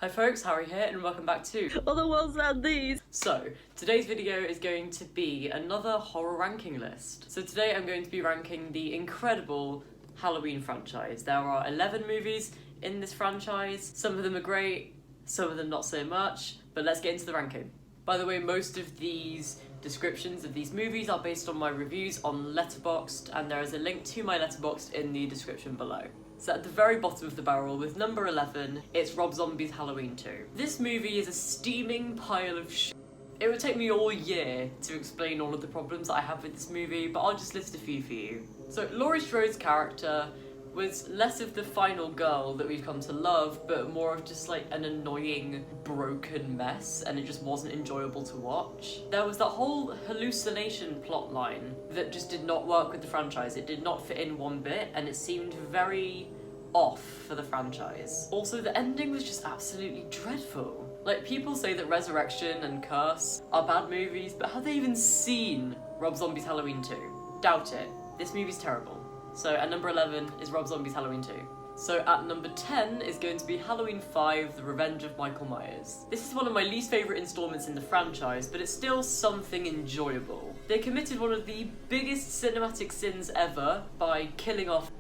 Hi folks, Harry here and welcome back to All the world's and these. So, today's video is going to be another horror ranking list. So today I'm going to be ranking the incredible Halloween franchise. There are 11 movies in this franchise. Some of them are great, some of them not so much, but let's get into the ranking. By the way, most of these descriptions of these movies are based on my reviews on Letterboxd, and there is a link to my Letterboxd in the description below. So at the very bottom of the barrel, with number 11, it's Rob Zombie's Halloween 2. This movie is a steaming pile of shit. It would take me all year to explain all of the problems that I have with this movie, but I'll just list a few for you. So Laurie Strode's character was less of the final girl that we've come to love, but more of just like an annoying, broken mess, and it just wasn't enjoyable to watch. There was that whole hallucination plot line that just did not work with the franchise. It did not fit in one bit, and it seemed very off for the franchise. Also, the ending was just absolutely dreadful. Like, people say that Resurrection and Curse are bad movies, but have they even seen Rob Zombie's Halloween 2? Doubt it. This movie's terrible. So at number 11 is Rob Zombie's Halloween 2. So at number 10 is going to be Halloween 5, The Revenge of Michael Myers. This is one of my least favourite installments in the franchise, but it's still something enjoyable. They committed one of the biggest cinematic sins ever by killing off,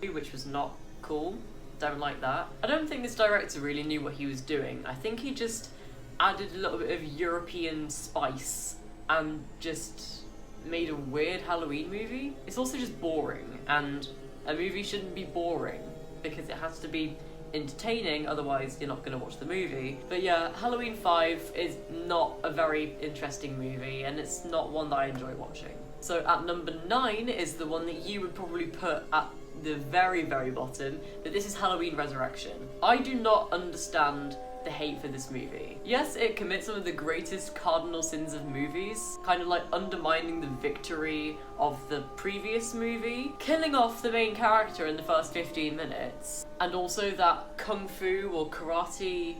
which was not cool. Don't like that. I don't think this director really knew what he was doing. I think he just added a little bit of European spice and just made a weird Halloween movie. It's also just boring, and a movie shouldn't be boring because it has to be entertaining, otherwise you're not going to watch the movie. But yeah, Halloween 5 is not a very interesting movie, and it's not one that I enjoy watching. So at number 9 is the one that you would probably put at the very, very bottom, but this is Halloween Resurrection. I do not understand the hate for this movie. Yes, it commits some of the greatest cardinal sins of movies, kind of like undermining the victory of the previous movie, killing off the main character in the first 15 minutes, and also that kung fu or karate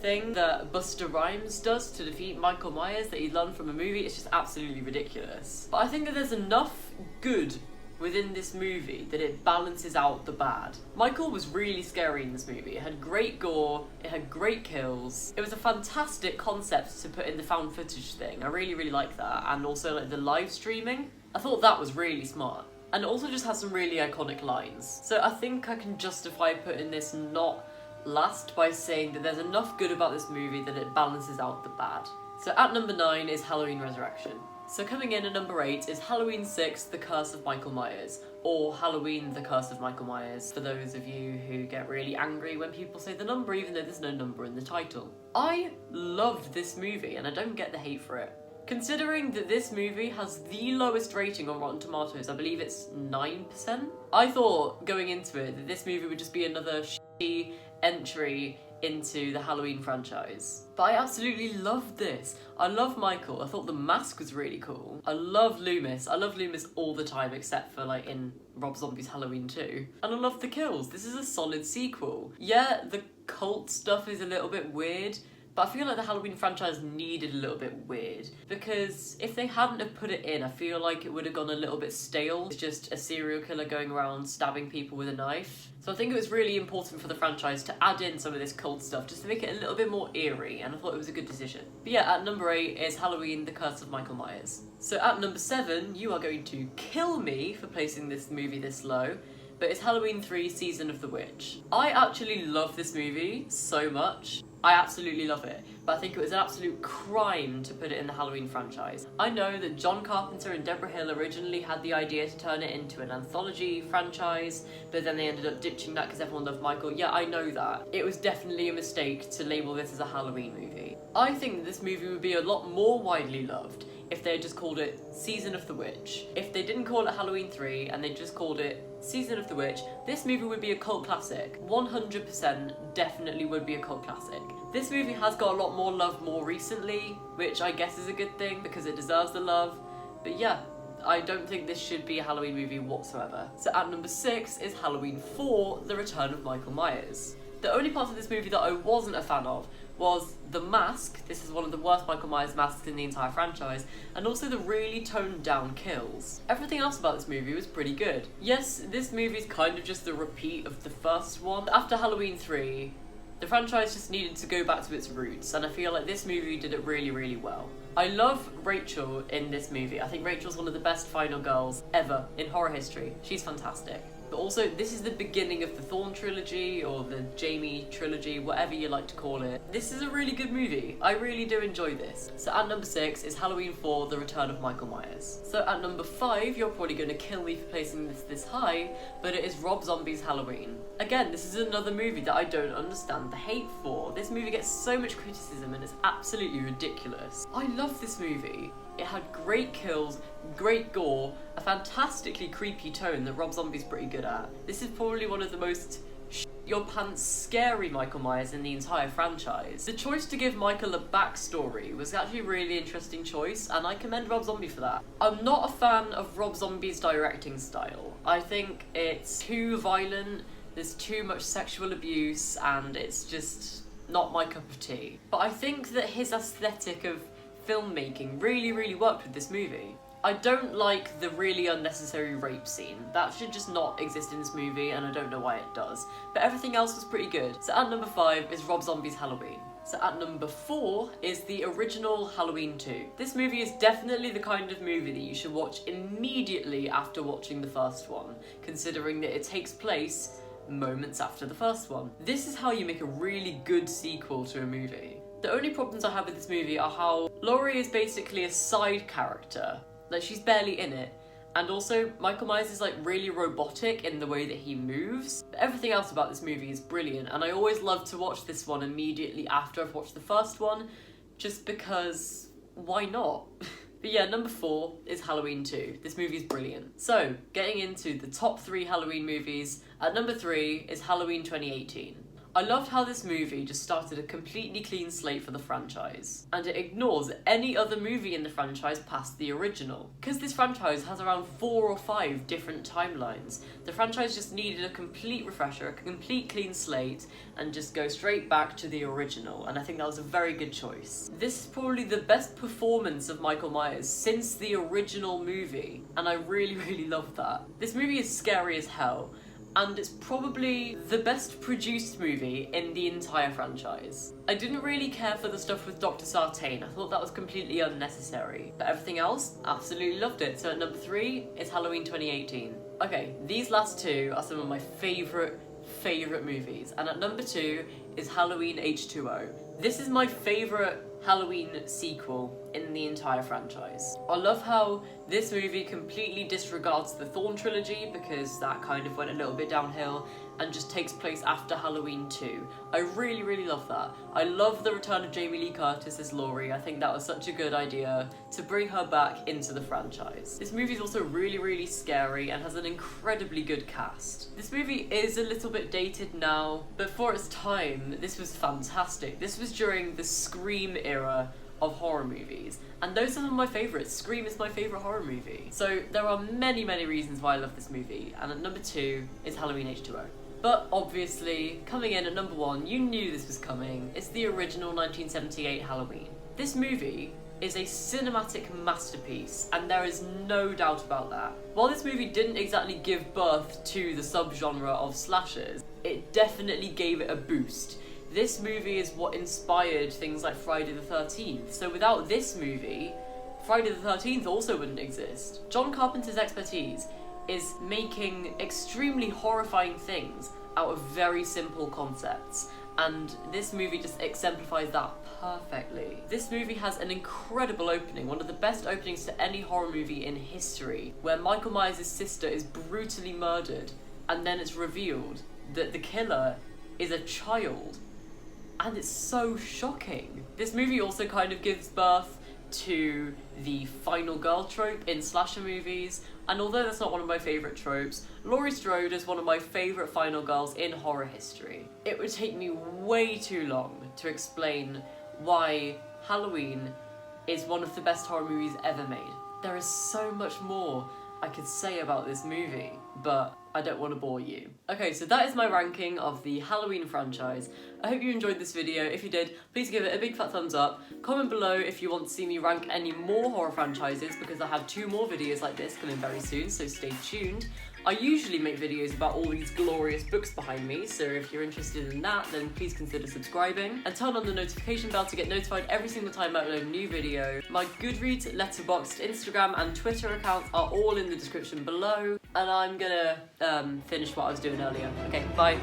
thing that Busta Rhymes does to defeat Michael Myers that he learned from a movie. It's just absolutely ridiculous. But I think that there's enough good within this movie that it balances out the bad. Michael was really scary in this movie. It had great gore, it had great kills. It was a fantastic concept to put in the found footage thing. I really, really like that. And also like the live streaming. I thought that was really smart. And it also just has some really iconic lines. So I think I can justify putting this not last by saying that there's enough good about this movie that it balances out the bad. So at number 9 is Halloween Resurrection. So coming in at number 8 is Halloween 6, The Curse of Michael Myers, or Halloween, The Curse of Michael Myers, for those of you who get really angry when people say the number even though there's no number in the title. I loved this movie and I don't get the hate for it. Considering that this movie has the lowest rating on Rotten Tomatoes, I believe it's 9%, I thought going into it that this movie would just be another shitty entry into the Halloween franchise. But I absolutely loved this. I love Michael. I thought the mask was really cool. I love Loomis. I love Loomis all the time except for like in Rob Zombie's Halloween 2. And I love the kills. This is a solid sequel. Yeah, the cult stuff is a little bit weird, but I feel like the Halloween franchise needed a little bit weird, because if they hadn't have put it in, I feel like it would have gone a little bit stale. It's just a serial killer going around stabbing people with a knife. So I think it was really important for the franchise to add in some of this cult stuff just to make it a little bit more eerie, and I thought it was a good decision. But yeah, at number 8 is Halloween, The Curse of Michael Myers. So at number 7, you are going to kill me for placing this movie this low, but it's Halloween 3, Season of the Witch. I actually love this movie so much. I absolutely love it, but I think it was an absolute crime to put it in the Halloween franchise. I know that John Carpenter and Deborah Hill originally had the idea to turn it into an anthology franchise, but then they ended up ditching that because everyone loved Michael. Yeah, I know that. It was definitely a mistake to label this as a Halloween movie. I think that this movie would be a lot more widely loved if they had just called it Season of the Witch. If they didn't call it Halloween 3 and they just called it Season of the Witch, this movie would be a cult classic. 100% definitely would be a cult classic. This movie has got a lot more love more recently, which I guess is a good thing because it deserves the love. But yeah, I don't think this should be a Halloween movie whatsoever. So at number 6 is Halloween 4, The Return of Michael Myers. The only parts of this movie that I wasn't a fan of was the mask. This is one of the worst Michael Myers masks in the entire franchise, and also the really toned down kills. Everything else about this movie was pretty good. Yes, this movie's kind of just a repeat of the first one. After Halloween 3, the franchise just needed to go back to its roots, and I feel like this movie did it really, really well. I love Rachel in this movie. I think Rachel's one of the best final girls ever in horror history. She's fantastic. But also, this is the beginning of the Thorn trilogy, or the Jamie trilogy, whatever you like to call it. This is a really good movie. I really do enjoy this. So at number 6 is Halloween 4, The Return of Michael Myers. So at number 5, you're probably going to kill me for placing this high, but it is Rob Zombie's Halloween. Again, this is another movie that I don't understand the hate for. This movie gets so much criticism and it's absolutely ridiculous. I love this movie. It had great kills, great gore, a fantastically creepy tone that Rob Zombie's pretty good at. This is probably one of the most your pants scary Michael Myers in the entire franchise. The choice to give Michael a backstory was actually a really interesting choice, and I commend Rob Zombie for that. I'm not a fan of Rob Zombie's directing style. I think it's too violent, there's too much sexual abuse, and it's just not my cup of tea. But I think that his aesthetic of filmmaking really worked with this movie. I don't like the really unnecessary rape scene. That should just not exist in this movie, and I don't know why it does. But everything else was pretty good. So at number 5 is Rob Zombie's Halloween. So at number 4 is the original Halloween 2. This movie is definitely the kind of movie that you should watch immediately after watching the first one, considering that it takes place moments after the first one. This is how you make a really good sequel to a movie. The only problems I have with this movie are how Laurie is basically a side character. Like, she's barely in it. And also, Michael Myers is like really robotic in the way that he moves. But everything else about this movie is brilliant, and I always love to watch this one immediately after I've watched the first one, just because, why not? But yeah, number 4 is Halloween 2. This movie is brilliant. So, getting into the top 3 Halloween movies, at number 3 is Halloween 2018. I loved how this movie just started a completely clean slate for the franchise, and it ignores any other movie in the franchise past the original. Because this franchise has around 4 or 5 different timelines, the franchise just needed a complete refresher, a complete clean slate, and just go straight back to the original, and I think that was a very good choice. This is probably the best performance of Michael Myers since the original movie, and I really love that. This movie is scary as hell, and it's probably the best produced movie in the entire franchise. I didn't really care for the stuff with Dr. Sartain. I thought that was completely unnecessary. But everything else, absolutely loved it. So at number 3 is Halloween 2018. Okay, these last 2 are some of my favourite movies. And at number 2 is Halloween H2O. This is my favourite Halloween sequel in the entire franchise. I love how this movie completely disregards the Thorn trilogy, because that kind of went a little bit downhill, and just takes place after Halloween 2. I really love that. I love the return of Jamie Lee Curtis as Laurie. I think that was such a good idea to bring her back into the franchise. This movie is also really scary and has an incredibly good cast. This movie is a little bit dated now, but for its time, this was fantastic. This was during the Scream era of horror movies, and those are some of my favourites. Scream is my favourite horror movie. So there are many reasons why I love this movie, and at number 2 is Halloween H2O. But obviously, coming in at number 1, you knew this was coming, it's the original 1978 Halloween. This movie is a cinematic masterpiece, and there is no doubt about that. While this movie didn't exactly give birth to the subgenre of slashers, it definitely gave it a boost. This movie is what inspired things like Friday the 13th, so without this movie, Friday the 13th also wouldn't exist. John Carpenter's expertise is making extremely horrifying things out of very simple concepts, and this movie just exemplifies that perfectly. This movie has an incredible opening, one of the best openings to any horror movie in history, where Michael Myers' sister is brutally murdered, and then it's revealed that the killer is a child. And it's so shocking. This movie also kind of gives birth to the final girl trope in slasher movies, and although that's not one of my favourite tropes, Laurie Strode is one of my favourite final girls in horror history. It would take me way too long to explain why Halloween is one of the best horror movies ever made. There is so much more I could say about this movie, but I don't want to bore you. Okay, so that is my ranking of the Halloween franchise. I hope you enjoyed this video. If you did, please give it a big fat thumbs up. Comment below if you want to see me rank any more horror franchises, because I have 2 more videos like this coming very soon, so stay tuned. I usually make videos about all these glorious books behind me, so if you're interested in that, then please consider subscribing and turn on the notification bell to get notified every single time I upload a new video. My Goodreads, Letterboxd, Instagram and Twitter accounts are all in the description below, and I'm gonna finish what I was doing earlier. Okay, bye.